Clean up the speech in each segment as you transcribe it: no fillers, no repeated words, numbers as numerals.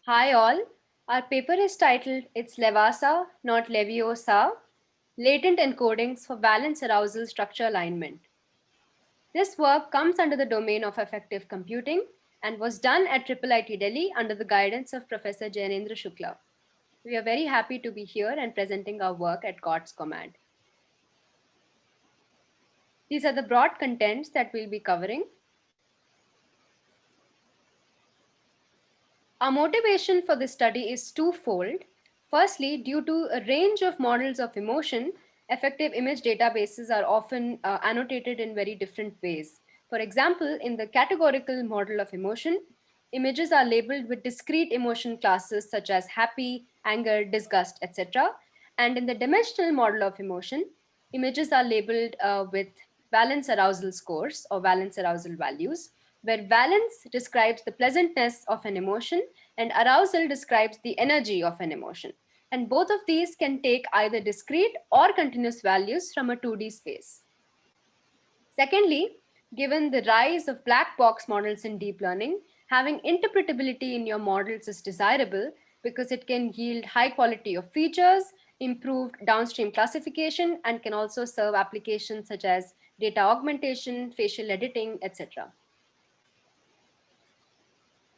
Hi all, our paper is titled It's LeVAsa, not LevioSA, Latent Encodings for Valence Arousal Structure Alignment. This work comes under the domain of effective computing and was done at IIIT Delhi under the guidance of Professor Jainendra Shukla. We are very happy to be here and presenting our work at God's command. These are the broad contents that we'll be covering. Our motivation for this study is twofold. Firstly, due to a range of models of emotion, effective image databases are often annotated in very different ways. For example, in the categorical model of emotion, images are labeled with discrete emotion classes such as happy, anger, disgust, etc. And in the dimensional model of emotion, images are labeled with valence arousal scores or valence arousal values, where valence describes the pleasantness of an emotion and arousal describes the energy of an emotion. And both of these can take either discrete or continuous values from a 2D space. Secondly, given the rise of black box models in deep learning, having interpretability in your models is desirable because it can yield high quality of features, improved downstream classification, and can also serve applications such as data augmentation, facial editing, etc.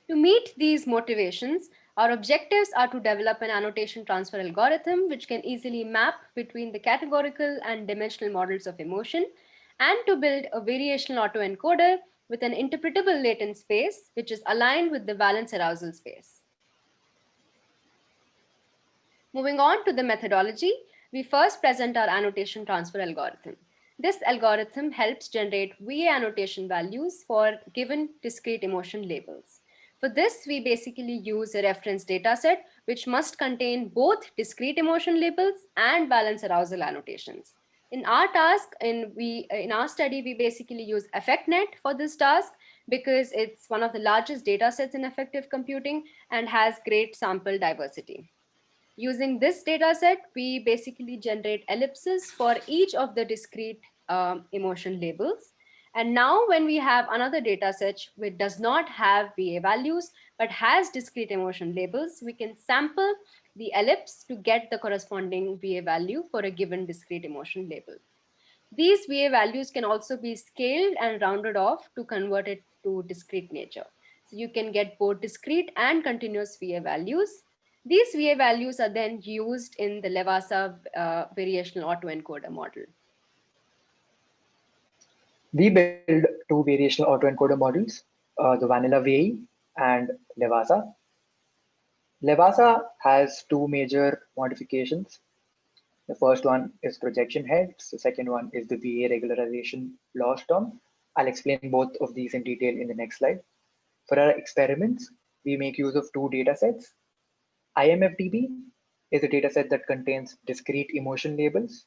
To meet these motivations, our objectives are to develop an annotation transfer algorithm which can easily map between the categorical and dimensional models of emotion, and to build a variational autoencoder with an interpretable latent space which is aligned with the valence arousal space. Moving on to the methodology, we first present our annotation transfer algorithm. This algorithm helps generate VA annotation values for given discrete emotion labels. For this, we basically use a reference dataset which must contain both discrete emotion labels and valence arousal annotations. In our task, in our study, we basically use AffectNet for this task because it's one of the largest datasets in effective computing and has great sample diversity. Using this data set, we basically generate ellipses for each of the discrete emotion labels. And now when we have another data set which does not have VA values, but has discrete emotion labels, we can sample the ellipse to get the corresponding VA value for a given discrete emotion label. These VA values can also be scaled and rounded off to convert it to discrete nature. So you can get both discrete and continuous VA values. These VA values are then used in the LeVAsa variational autoencoder model. We build two variational autoencoder models, the vanilla VAE and LeVAsa. LeVAsa has two major modifications. The first one is projection heads. The second one is the VA regularization loss term. I'll explain both of these in detail in the next slide. For our experiments, we make use of two data sets. IMFDB is a dataset that contains discrete emotion labels.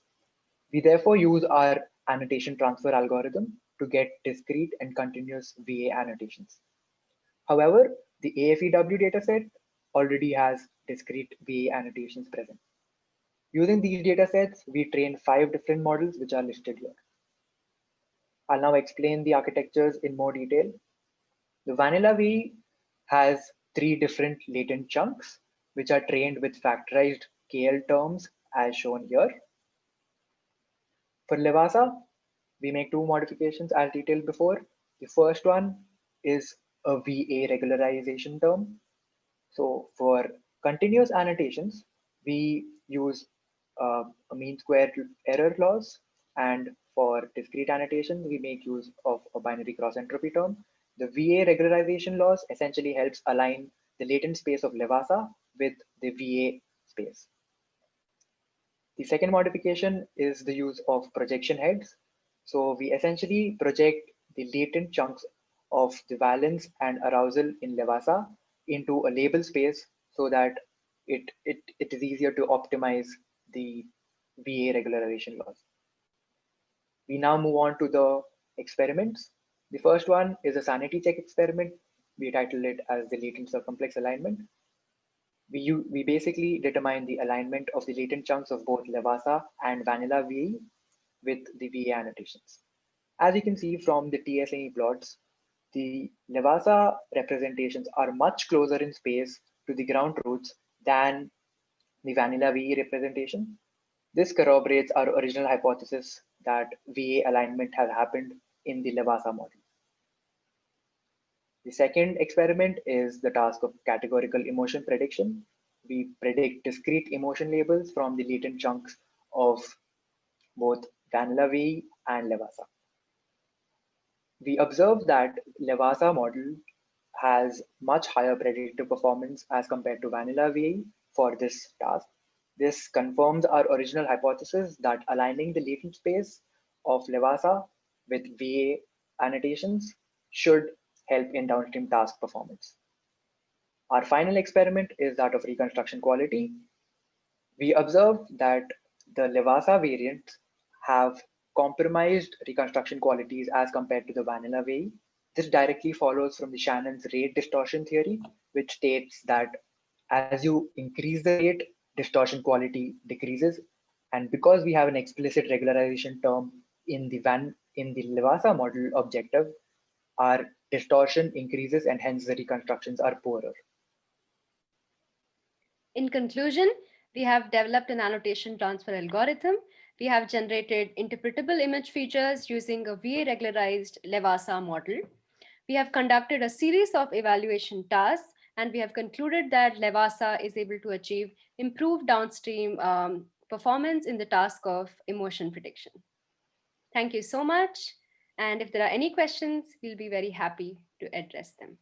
We therefore use our annotation transfer algorithm to get discrete and continuous VA annotations. However, the AFEW dataset already has discrete VA annotations present. Using these datasets, we train 5 different models which are listed here. I'll now explain the architectures in more detail. The vanilla VE has 3 different latent chunks which are trained with factorized KL terms as shown here. For LeVAsa, we make 2 modifications as detailed before. The first one is a VA regularization term. So for continuous annotations, we use a mean square error clause, and for discrete annotation, we make use of a binary cross entropy term. The VA regularization laws essentially helps align the latent space of LeVAsa with the VA space. The second modification is the use of projection heads. So we essentially project the latent chunks of the valence and arousal in LeVAsa into a label space so that it is easier to optimize the VA regularization laws. We now move on to the experiments. The first one is a sanity check experiment. We titled it as the latent circumflex alignment. We basically determine the alignment of the latent chunks of both LeVAsa and vanilla VE with the VA annotations. As you can see from the TSNE plots, the LeVAsa representations are much closer in space to the ground truths than the vanilla VE representation. This corroborates our original hypothesis that VA alignment has happened in the LeVAsa model. The second experiment is the task of categorical emotion prediction. We predict discrete emotion labels from the latent chunks of both vanilla VE and LeVAsa. We observe that LeVAsa model has much higher predictive performance as compared to vanilla VE for this task. This confirms our original hypothesis that aligning the latent space of LeVAsa with VA annotations should help in downstream task performance. Our final experiment is that of reconstruction quality. We observed that the LeVAsa variants have compromised reconstruction qualities as compared to the vanilla VE. This directly follows from the Shannon's rate distortion theory, which states that as you increase the rate, distortion quality decreases. And because we have an explicit regularization term in the LeVAsa model objective, our distortion increases and hence the reconstructions are poorer. In conclusion, we have developed an annotation transfer algorithm. We have generated interpretable image features using a VA regularized LeVAsa model. We have conducted a series of evaluation tasks, and we have concluded that LeVAsa is able to achieve improved downstream performance in the task of emotion prediction. Thank you so much. And if there are any questions, we'll be very happy to address them.